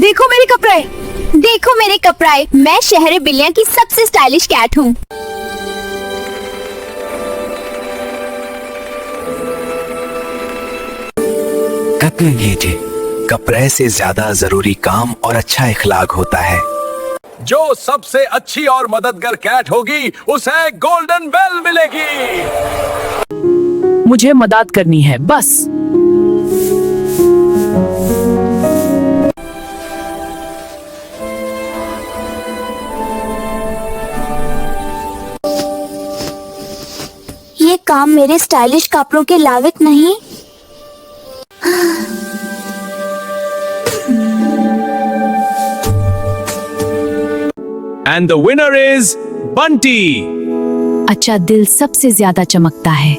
देखो मेरे कपड़े, देखो मेरे कपड़े। मैं शहर बिल्लियाँ की सबसे स्टाइलिश कैट हूँ। कपड़े लीजिए। कपड़े से ज्यादा जरूरी काम और अच्छा इखलाक होता है। जो सबसे अच्छी और मददगार कैट होगी उसे गोल्डन बेल मिलेगी। मुझे मदद करनी है बस। ये काम मेरे स्टाइलिश कपड़ों के लायक नहीं। And the winner is Bunty. अच्छा दिल सबसे ज्यादा चमकता है।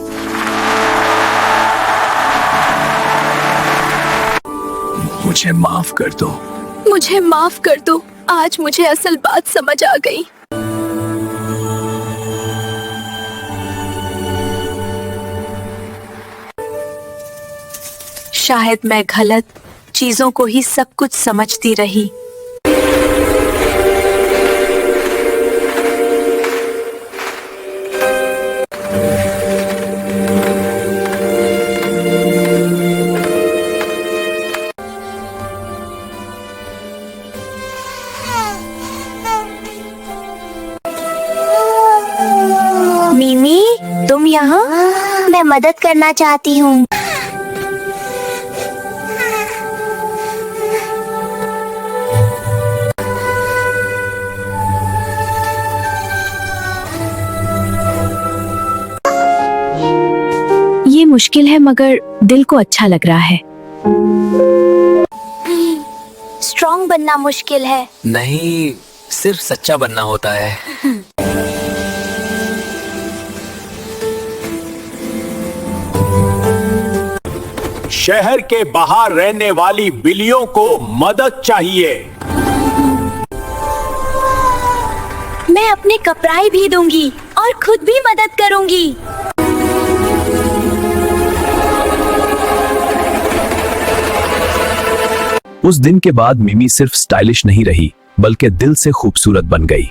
मुझे माफ कर दो। मुझे माफ कर दो। आज मुझे असल बात समझ आ गई। शायद मैं गलत चीजों को ही सब कुछ समझती रही। मिमी, तुम यहाँ? मैं मदद करना चाहती हूँ। ये मुश्किल है मगर दिल को अच्छा लग रहा है। स्ट्रॉन्ग बनना मुश्किल है। नहीं, सिर्फ सच्चा बनना होता है। शहर के बाहर रहने वाली बिल्लियों को मदद चाहिए। मैं अपने कपड़े भी दूंगी और खुद भी मदद करूंगी। उस दिन के बाद मिमी सिर्फ स्टाइलिश नहीं रही बल्कि दिल से खूबसूरत बन गई।